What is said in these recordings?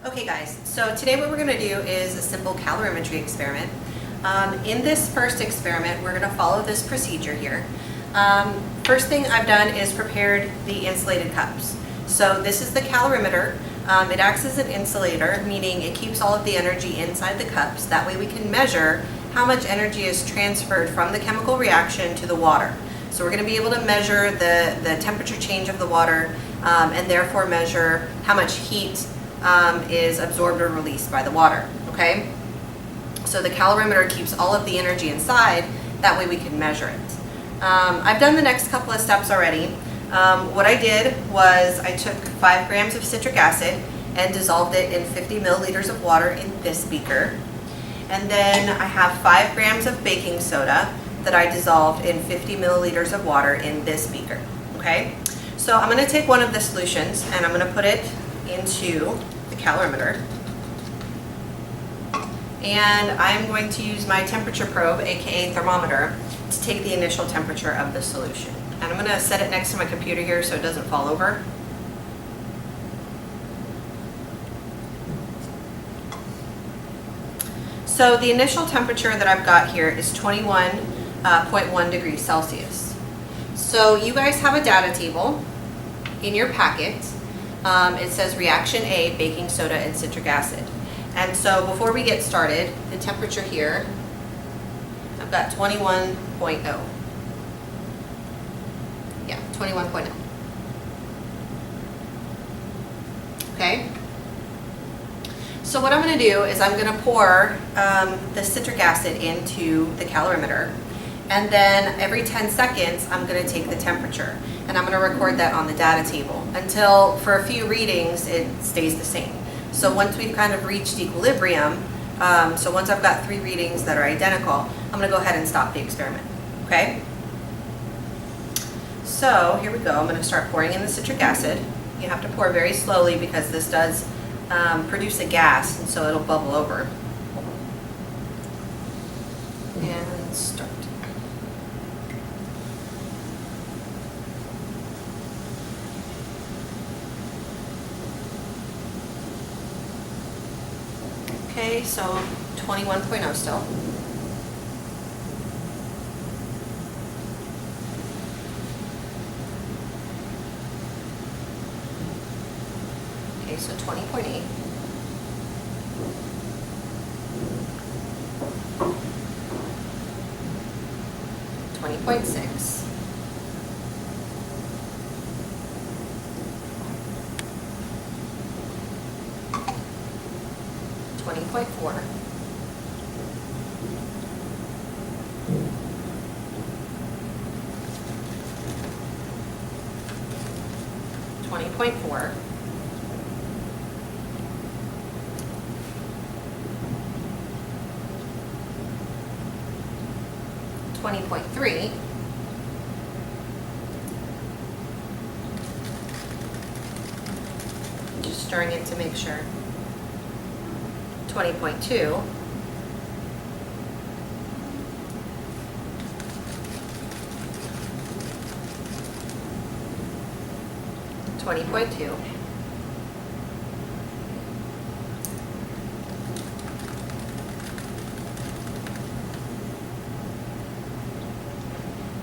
Okay guys, so today what we're going to do is a simple calorimetry experiment. In this first experiment, we're going to follow this procedure here. First thing I've done is prepared the insulated cups. So this is the calorimeter. It acts as an insulator, meaning it keeps all of the energy inside the cups. That way we can measure how much energy is transferred from the chemical reaction to the water. So we're going to be able to measure the temperature change of the water and therefore measure how much heat is absorbed or released by the water, okay? So the calorimeter keeps all of the energy inside, that way we can measure it. I've done the next couple of steps already. What I did was I took 5 grams of citric acid and dissolved it in 50 milliliters of water in this beaker. And then I have 5 grams of baking soda that I dissolved in 50 milliliters of water in this beaker, okay? So I'm going to take one of the solutions and I'm going to put it into the calorimeter. And I'm going to use my temperature probe, aka thermometer, to take the initial temperature of the solution. And I'm going to set it next to my computer here so it doesn't fall over. So the initial temperature that I've got here is 21.1 degrees Celsius. So you guys have a data table in your packet. It says reaction A, baking soda and citric acid. And so before we get started, the temperature here, I've got 21.0. Yeah, 21.0. Okay. So what I'm going to do is I'm going to pour the citric acid into the calorimeter. And then every 10 seconds, I'm going to take the temperature. And I'm going to record that on the data table until, for a few readings, it stays the same. So once we've kind of reached equilibrium, so once I've got 3 readings that are identical, I'm going to go ahead and stop the experiment. Okay? So here we go. I'm going to start pouring in the citric acid. You have to pour very slowly because this does produce a gas, and so it'll bubble over. And start. Okay, so 21.0 still. Okay, so 20.8. 20.6. 20.4, 20.4, 20.3, just stirring it to make sure. 20.2, 20.2,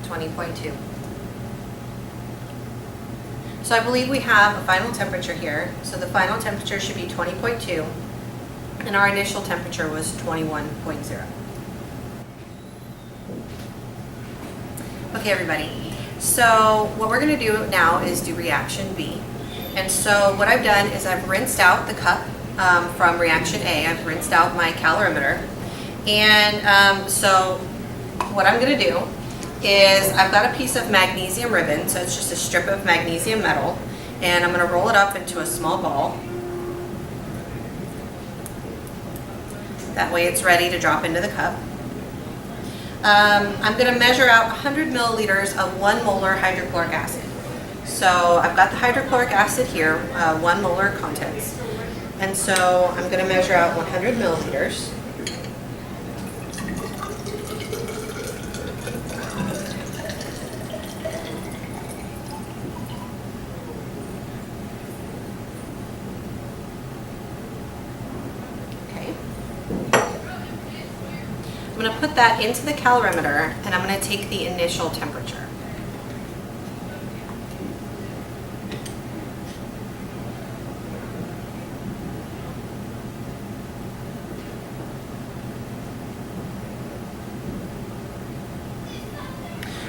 20.2. So I believe we have a final temperature here. So the final temperature should be 20.2. And our initial temperature was 21.0. Okay, everybody. So what we're going to do now is do reaction B. And so what I've done is I've rinsed out the cup from reaction A. I've rinsed out my calorimeter. And so what I'm going to do is I've got a piece of magnesium ribbon. So it's just a strip of magnesium metal. And I'm going to roll it up into a small ball. That way it's ready to drop into the cup. I'm going to measure out 100 milliliters of 1 molar hydrochloric acid. So I've got the hydrochloric acid here, 1 molar contents. And so I'm going to measure out 100 milliliters. I'm going to put that into the calorimeter and I'm going to take the initial temperature.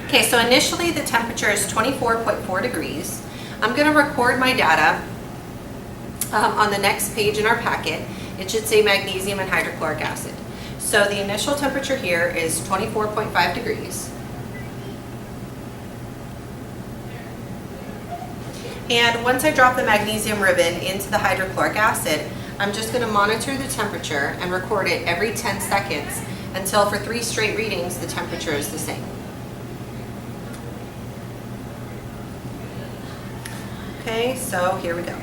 Okay, so initially the temperature is 24.4 degrees. I'm going to record my data on the next page in our packet. It should say magnesium and hydrochloric acid. So the initial temperature here is 24.5 degrees. And once I drop the magnesium ribbon into the hydrochloric acid, I'm just going to monitor the temperature and record it every 10 seconds until for 3 straight readings the temperature is the same. Okay, so here we go.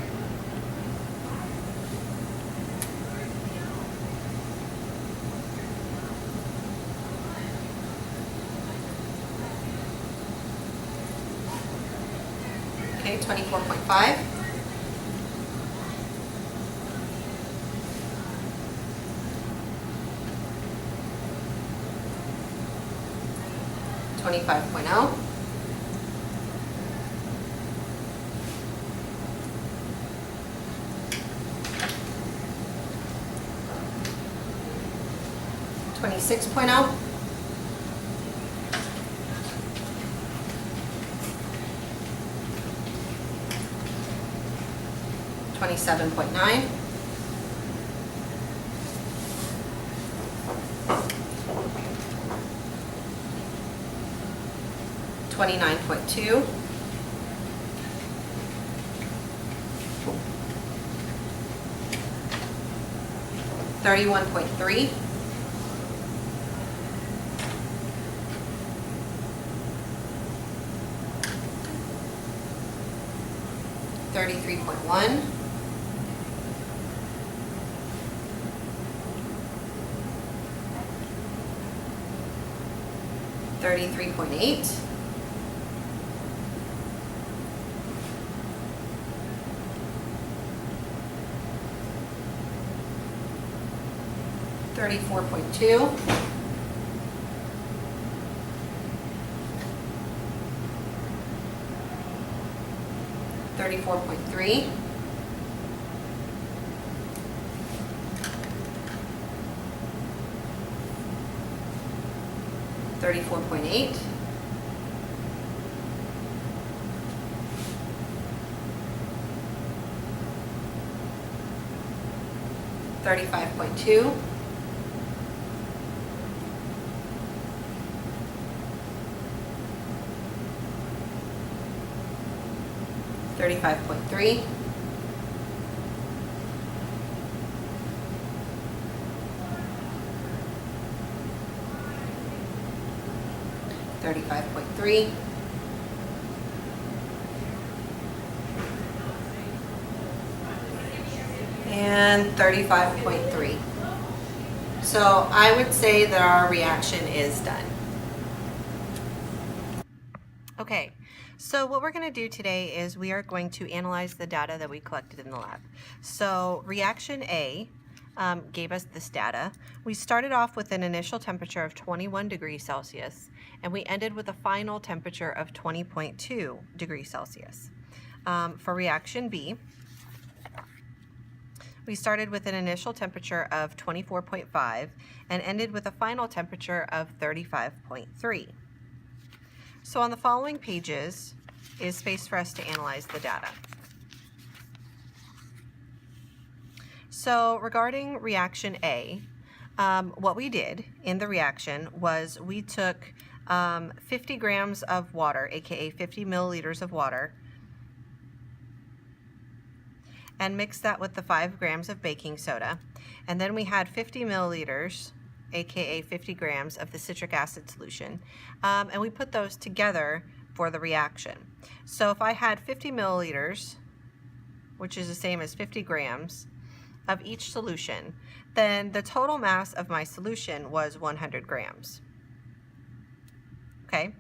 Okay, 24.5. $25.0. 26.0. 27.9. 29.2. 31.3. 33.1. 33.8. 34.2. 34.3. 34.8. 35.2. 35.3. 35.3. And 35.3. So I would say that our reaction is done. Okay, so what we're going to do today is we are going to analyze the data that we collected in the lab. So reaction A gave us this data. We started off with an initial temperature of 21 degrees Celsius, and we ended with a final temperature of 20.2 degrees Celsius. For reaction B, we started with an initial temperature of 24.5 and ended with a final temperature of 35.3. So on the following pages is space for us to analyze the data. So regarding reaction A, what we did in the reaction was we took 50 grams of water, aka 50 milliliters of water, and mixed that with the 5 grams of baking soda. And then we had 50 milliliters, aka 50 grams of the citric acid solution, and we put those together for the reaction. So if I had 50 milliliters, which is the same as 50 grams of each solution, then the total mass of my solution was 100 grams. Okay,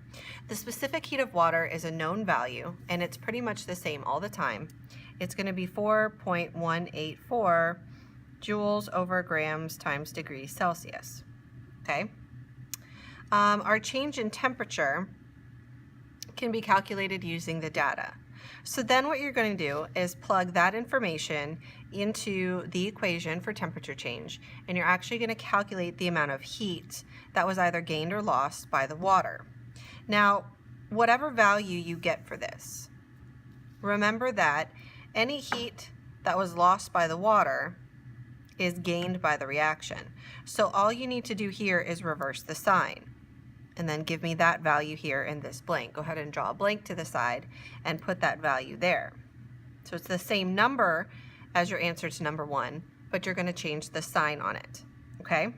the specific heat of water is a known value, and it's pretty much the same all the time. It's going to be 4.184 joules over grams times degrees Celsius. Okay, Our change in temperature can be calculated using the data. So then what you're going to do is plug that information into the equation for temperature change, and you're actually going to calculate the amount of heat that was either gained or lost by the water. Now, whatever value you get for this, remember that any heat that was lost by the water is gained by the reaction. So all you need to do here is reverse the sign, and then give me that value here in this blank. Go ahead and draw a blank to the side and put that value there. So it's the same number as your answer to number 1, but you're going to change the sign on it, okay?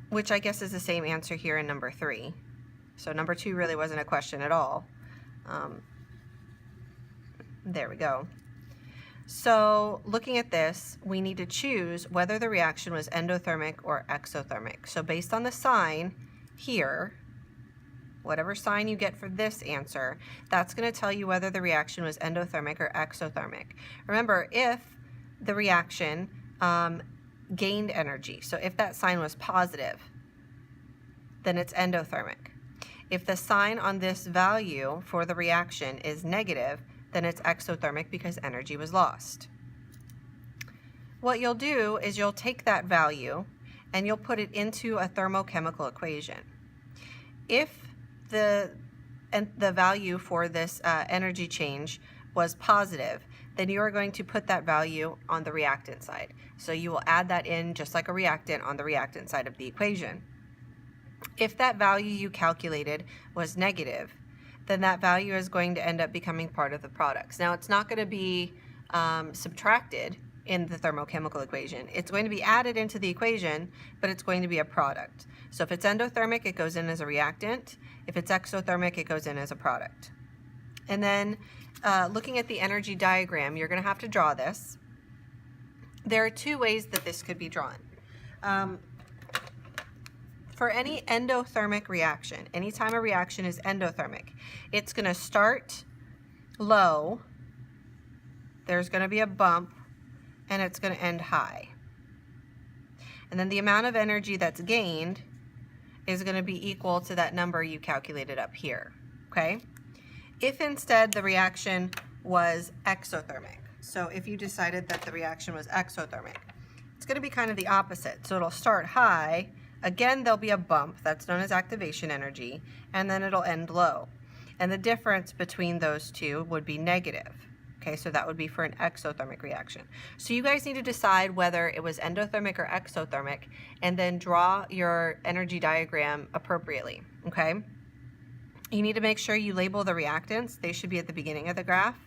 Which I guess is the same answer here in number 3. So number 2 really wasn't a question at all. There we go. So looking at this, we need to choose whether the reaction was endothermic or exothermic. So based on the sign here, whatever sign you get for this answer, that's going to tell you whether the reaction was endothermic or exothermic. Remember, if the reaction gained energy, so if that sign was positive, then it's endothermic. If the sign on this value for the reaction is negative, then it's exothermic because energy was lost. What you'll do is you'll take that value and you'll put it into a thermochemical equation. If the value for this energy change was positive, then you are going to put that value on the reactant side. So you will add that in just like a reactant on the reactant side of the equation. If that value you calculated was negative, then that value is going to end up becoming part of the products. Now, it's not going to be subtracted in the thermochemical equation. It's going to be added into the equation, but it's going to be a product. So if it's endothermic, it goes in as a reactant. If it's exothermic, it goes in as a product. And then looking at the energy diagram, you're going to have to draw this. There are 2 ways that this could be drawn. For any endothermic reaction, anytime a reaction is endothermic, it's going to start low, there's going to be a bump, and it's going to end high. And then the amount of energy that's gained is going to be equal to that number you calculated up here, okay? If instead the reaction was exothermic, so if you decided that the reaction was exothermic, it's going to be kind of the opposite. So it'll start high. Again, there'll be a bump, that's known as activation energy, and then it'll end low. And the difference between those two would be negative. Okay, so that would be for an exothermic reaction. So you guys need to decide whether it was endothermic or exothermic, and then draw your energy diagram appropriately, okay? You need to make sure you label the reactants. They should be at the beginning of the graph.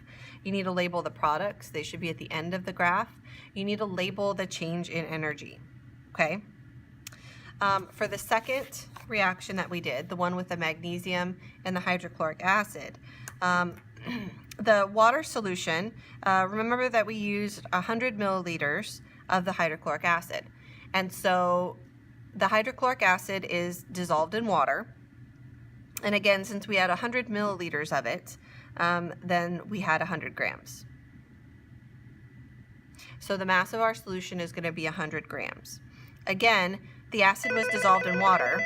You need to label the products. They should be at the end of the graph. You need to label the change in energy, okay? For the second reaction that we did, the one with the magnesium and the hydrochloric acid, the water solution, remember that we used 100 milliliters of the hydrochloric acid. And so the hydrochloric acid is dissolved in water. And again, since we had 100 milliliters of it, then we had 100 grams. So the mass of our solution is going to be 100 grams. Again, the acid was dissolved in water,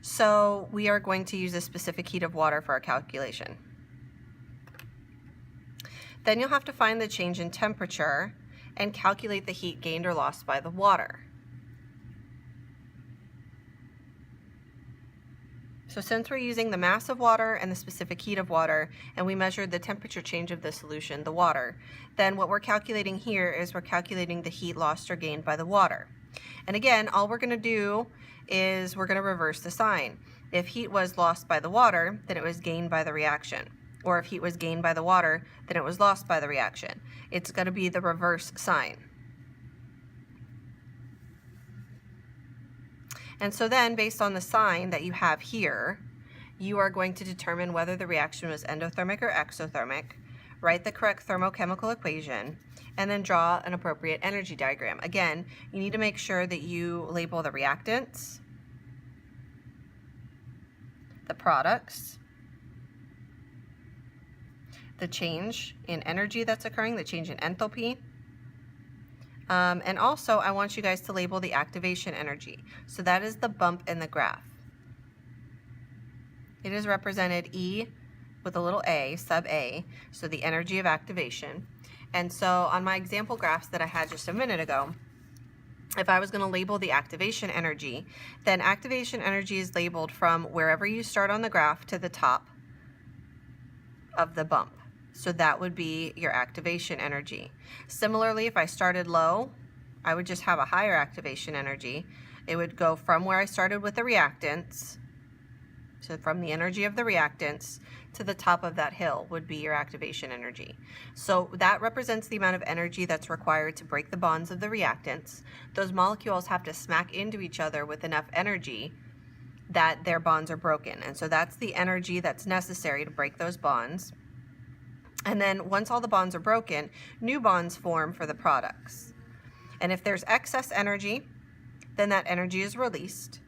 so we are going to use a specific heat of water for our calculation. Then you'll have to find the change in temperature and calculate the heat gained or lost by the water. So since we're using the mass of water and the specific heat of water, and we measured the temperature change of the solution, the water, then what we're calculating here is we're calculating the heat lost or gained by the water. And again, all we're going to do is we're going to reverse the sign. If heat was lost by the water, then it was gained by the reaction. Or if heat was gained by the water, then it was lost by the reaction. It's going to be the reverse sign. And so then, based on the sign that you have here, you are going to determine whether the reaction was endothermic or exothermic, write the correct thermochemical equation, and then draw an appropriate energy diagram. Again, you need to make sure that you label the reactants, the products, the change in energy that's occurring, the change in enthalpy, And also, I want you guys to label the activation energy. So that is the bump in the graph. It is represented E with a little a, sub A, so the energy of activation. And so on my example graphs that I had just a minute ago, if I was going to label the activation energy, then activation energy is labeled from wherever you start on the graph to the top of the bump. So that would be your activation energy. Similarly, if I started low, I would just have a higher activation energy. It would go from where I started with the reactants, so from the energy of the reactants to the top of that hill would be your activation energy. So that represents the amount of energy that's required to break the bonds of the reactants. Those molecules have to smack into each other with enough energy that their bonds are broken. And so that's the energy that's necessary to break those bonds. And then once all the bonds are broken, new bonds form for the products. And if there's excess energy, then that energy is released.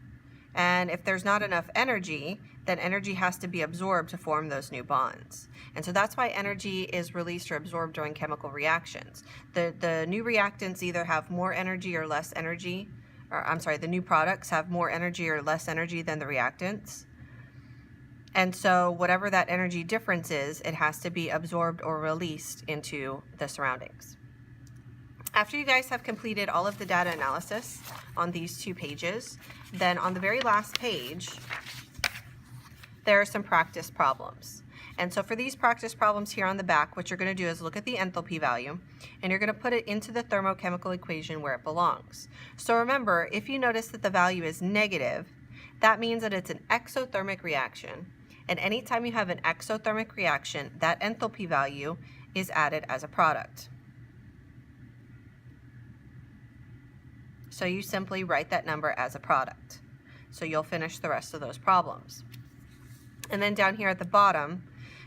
And if there's not enough energy, then energy has to be absorbed to form those new bonds. And so that's why energy is released or absorbed during chemical reactions. The new reactants either have more energy or less energy, or I'm sorry, the new products have more energy or less energy than the reactants. And so whatever that energy difference is, it has to be absorbed or released into the surroundings. After you guys have completed all of the data analysis on these 2 pages, then on the very last page, there are some practice problems. And so for these practice problems here on the back, what you're going to do is look at the enthalpy value, and you're going to put it into the thermochemical equation where it belongs. So remember, if you notice that the value is negative, that means that it's an exothermic reaction. And anytime you have an exothermic reaction, that enthalpy value is added as a product. So you simply write that number as a product. So you'll finish the rest of those problems. And then down here at the bottom,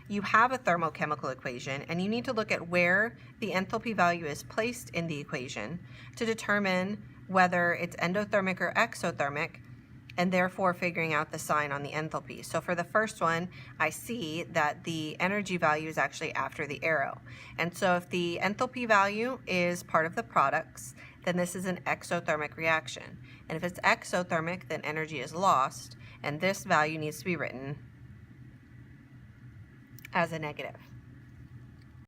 you have a thermochemical equation, and you need to look at where the enthalpy value is placed in the equation to determine whether it's endothermic or exothermic, and therefore figuring out the sign on the enthalpy. So for the first one, I see that the energy value is actually after the arrow. And so if the enthalpy value is part of the products, then this is an exothermic reaction. And if it's exothermic, then energy is lost, and this value needs to be written as a negative.